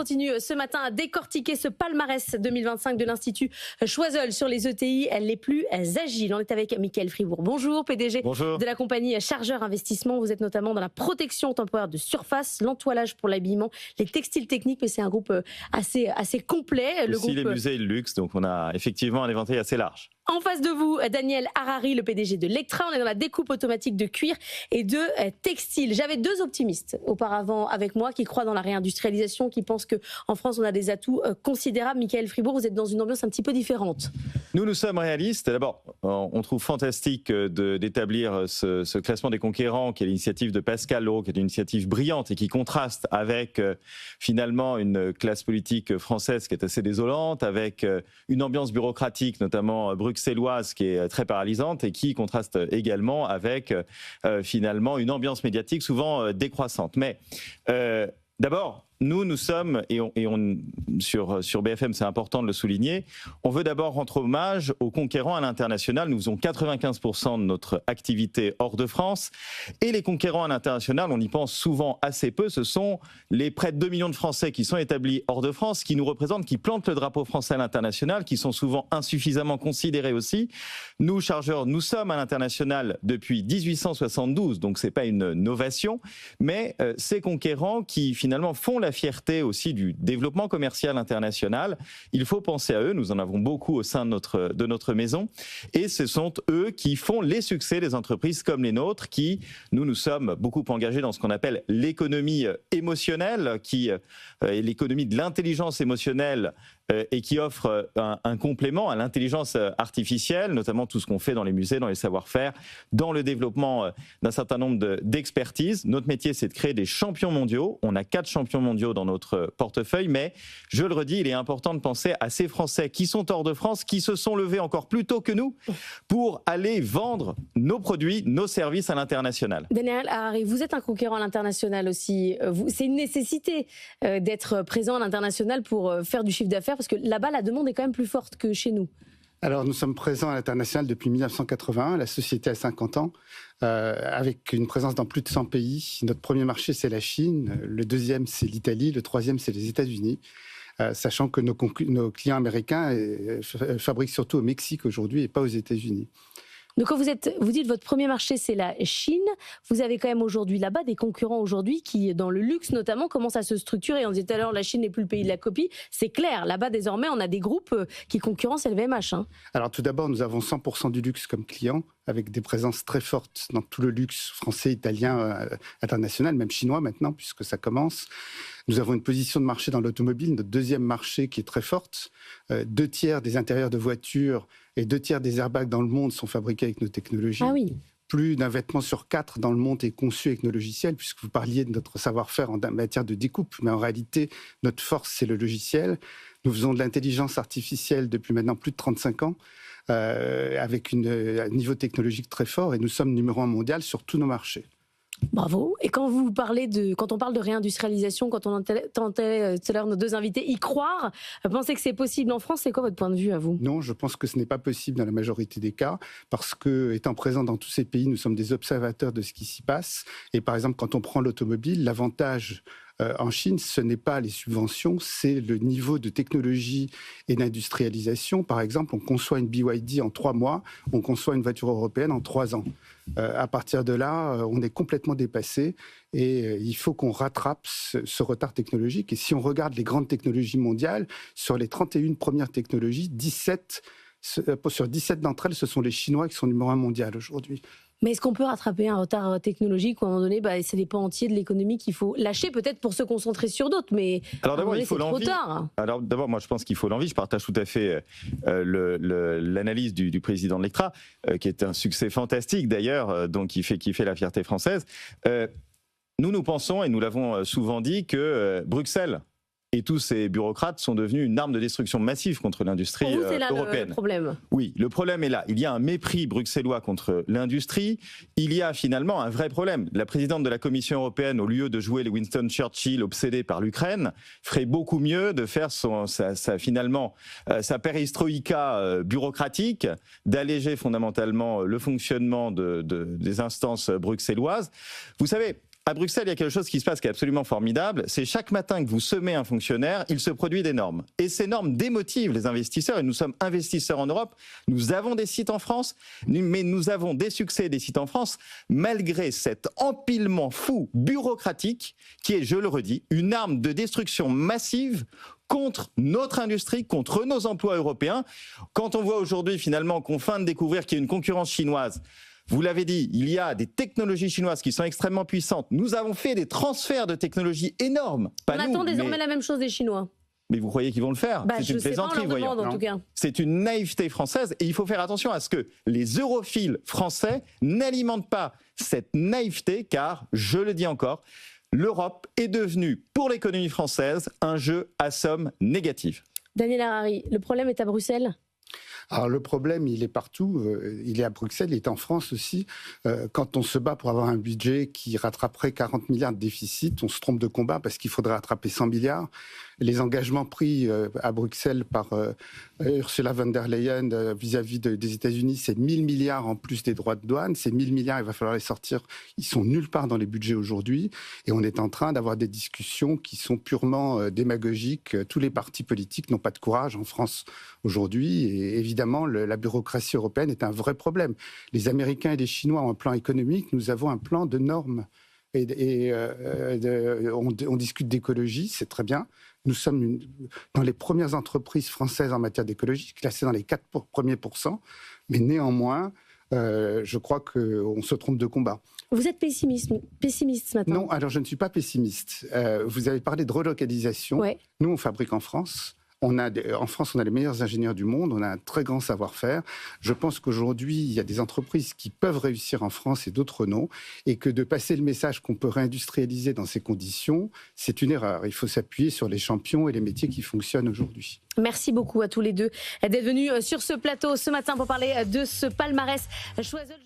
Continue ce matin à décortiquer ce palmarès 2025 de l'Institut Choiseul sur les ETI les plus agiles. On est avec Mickaël Fribourg. Bonjour, PDG Bonjour. De la compagnie Chargeur Investissement. Vous êtes notamment dans la protection temporaire de surface, l'entoilage pour l'habillement, les textiles techniques, mais c'est un groupe assez complet. Aussi les musées et le luxe, donc on a effectivement un éventail assez large. En face de vous, Daniel Harari, le PDG de Lectra. On est dans la découpe automatique de cuir et de textile. J'avais deux optimistes auparavant avec moi qui croient dans la réindustrialisation, qui pensent qu'en France, on a des atouts considérables. Mickaël Fribourg, vous êtes dans une ambiance un petit peu différente. Nous sommes réalistes. D'abord, on trouve fantastique d'établir ce classement des conquérants, qui est l'initiative de Pascal Laureau, qui est une initiative brillante et qui contraste avec finalement une classe politique française qui est assez désolante, avec une ambiance bureaucratique, notamment bruxelloise, qui est très paralysante et qui contraste également avec finalement une ambiance médiatique souvent décroissante. Mais d'abord, nous sommes, sur BFM, c'est important de le souligner, on veut d'abord rendre hommage aux conquérants à l'international. Nous faisons 95% de notre activité hors de France. Et les conquérants à l'international, on y pense souvent assez peu, ce sont les près de 2 millions de Français qui sont établis hors de France, qui nous représentent, qui plantent le drapeau français à l'international, qui sont souvent insuffisamment considérés aussi. Nous, Chargeurs, nous sommes à l'international depuis 1872, donc c'est pas une novation, mais ces conquérants qui finalement font la fierté aussi du développement commercial international. Il faut penser à eux, nous en avons beaucoup au sein de notre maison, et ce sont eux qui font les succès des entreprises comme les nôtres, qui, nous sommes beaucoup engagés dans ce qu'on appelle l'économie émotionnelle, qui est l'économie de l'intelligence émotionnelle, et qui offre un complément à l'intelligence artificielle, notamment tout ce qu'on fait dans les musées, dans les savoir-faire, dans le développement d'un certain nombre d'expertises. Notre métier, c'est de créer des champions mondiaux. On a 4 champions mondiaux dans notre portefeuille, mais je le redis, il est important de penser à ces Français qui sont hors de France, qui se sont levés encore plus tôt que nous pour aller vendre nos produits, nos services à l'international. Daniel Harari, vous êtes un conquérant à l'international aussi. C'est une nécessité d'être présent à l'international pour faire du chiffre d'affaires, parce que là-bas, la demande est quand même plus forte que chez nous. Alors, nous sommes présents à l'international depuis 1981. La société a 50 ans, avec une présence dans plus de 100 pays. Notre premier marché, c'est la Chine. Le deuxième, c'est l'Italie. Le troisième, c'est les États-Unis. Sachant que nos clients américains fabriquent surtout au Mexique aujourd'hui et pas aux États-Unis. Donc quand vous dites votre premier marché, c'est la Chine, vous avez quand même aujourd'hui là-bas des concurrents aujourd'hui qui, dans le luxe notamment, commencent à se structurer. On disait tout à l'heure, la Chine n'est plus le pays de la copie. C'est clair, là-bas désormais, on a des groupes qui concurrencent LVMH. Hein. Alors tout d'abord, nous avons 100% du luxe comme client, avec des présences très fortes dans tout le luxe français, italien, international, même chinois maintenant, puisque ça commence. Nous avons une position de marché dans l'automobile, notre deuxième marché qui est très forte. 2 tiers des intérieurs de voitures et 2 tiers des airbags dans le monde sont fabriqués avec nos technologies. Ah oui. Plus d'un vêtement sur 4 dans le monde est conçu avec nos logiciels, puisque vous parliez de notre savoir-faire en matière de découpe. Mais en réalité, notre force, c'est le logiciel. Nous faisons de l'intelligence artificielle depuis maintenant plus de 35 ans, avec un niveau technologique très fort, et nous sommes numéro 1 mondial sur tous nos marchés. Bravo. Et quand on parle de réindustrialisation, quand on entendait tout à l'heure nos deux invités y croire, penser que c'est possible en France, c'est quoi votre point de vue à vous ? Non, je pense que ce n'est pas possible dans la majorité des cas, parce que, étant présents dans tous ces pays, nous sommes des observateurs de ce qui s'y passe. Et par exemple, quand on prend l'automobile, l'avantage en Chine, ce n'est pas les subventions, c'est le niveau de technologie et d'industrialisation. Par exemple, on conçoit une BYD en 3 mois, on conçoit une voiture européenne en 3 ans. À partir de là, on est complètement dépassé et il faut qu'on rattrape ce retard technologique. Et si on regarde les grandes technologies mondiales, sur les 31 premières technologies, sur 17 d'entre elles, ce sont les Chinois qui sont numéro 1 mondial aujourd'hui. Mais est-ce qu'on peut rattraper un retard technologique où à un moment donné, c'est des pans entiers de l'économie qu'il faut lâcher, peut-être pour se concentrer sur d'autres, mais alors d'abord, il faut l'envie. Trop tard. Alors d'abord, moi je pense qu'il faut l'envie. Je partage tout à fait l'analyse du président de Lectra, qui est un succès fantastique d'ailleurs, donc qui fait la fierté française. Nous pensons, et nous l'avons souvent dit, que Bruxelles et tous ces bureaucrates sont devenus une arme de destruction massive contre l'industrie européenne. C'est là le problème. Oui, le problème est là. Il y a un mépris bruxellois contre l'industrie. Il y a finalement un vrai problème. La présidente de la Commission européenne, au lieu de jouer les Winston Churchill obsédés par l'Ukraine, ferait beaucoup mieux de faire sa perestroïka bureaucratique, d'alléger fondamentalement le fonctionnement des instances bruxelloises. Vous savez, À Bruxelles, il y a quelque chose qui se passe qui est absolument formidable. C'est chaque matin que vous semez un fonctionnaire, il se produit des normes. Et ces normes démotivent les investisseurs. Et nous sommes investisseurs en Europe. Nous avons des sites en France, mais nous avons des succès des sites en France, malgré cet empilement fou bureaucratique qui est, je le redis, une arme de destruction massive contre notre industrie, contre nos emplois européens. Quand on voit aujourd'hui finalement qu'on feint de découvrir qu'il y a une concurrence chinoise, vous l'avez dit, il y a des technologies chinoises qui sont extrêmement puissantes. Nous avons fait des transferts de technologies énormes. On attend désormais la même chose des Chinois. Mais vous croyez qu'ils vont le faire? C'est une plaisanterie, voyons. En tout cas. C'est une naïveté française et il faut faire attention à ce que les europhiles français n'alimentent pas cette naïveté car, je le dis encore, l'Europe est devenue, pour l'économie française, un jeu à somme négative. Daniel Harary, le problème est à Bruxelles ? Alors le problème, il est partout. Il est à Bruxelles, il est en France aussi. Quand on se bat pour avoir un budget qui rattraperait 40 milliards de déficit, on se trompe de combat parce qu'il faudrait rattraper 100 milliards. Les engagements pris à Bruxelles par Ursula von der Leyen vis-à-vis des États-Unis, c'est 1000 milliards en plus des droits de douane. Ces 1000 milliards, il va falloir les sortir. Ils sont nulle part dans les budgets aujourd'hui. Et on est en train d'avoir des discussions qui sont purement démagogiques. Tous les partis politiques n'ont pas de courage en France aujourd'hui. Et évidemment, la bureaucratie européenne est un vrai problème. Les Américains et les Chinois ont un plan économique. Nous avons un plan de normes. On discute d'écologie, c'est très bien. Nous sommes dans les premières entreprises françaises en matière d'écologie, classées dans les 4 premiers pourcents. Mais néanmoins, je crois qu'on se trompe de combat. Vous êtes pessimiste ce matin? Non, alors je ne suis pas pessimiste. Vous avez parlé de relocalisation. Ouais. Nous, on fabrique en France. En France, on a les meilleurs ingénieurs du monde, on a un très grand savoir-faire. Je pense qu'aujourd'hui, il y a des entreprises qui peuvent réussir en France et d'autres non, et que de passer le message qu'on peut réindustrialiser dans ces conditions, c'est une erreur. Il faut s'appuyer sur les champions et les métiers qui fonctionnent aujourd'hui. Merci beaucoup à tous les deux d'être venus sur ce plateau ce matin pour parler de ce palmarès Choiseul.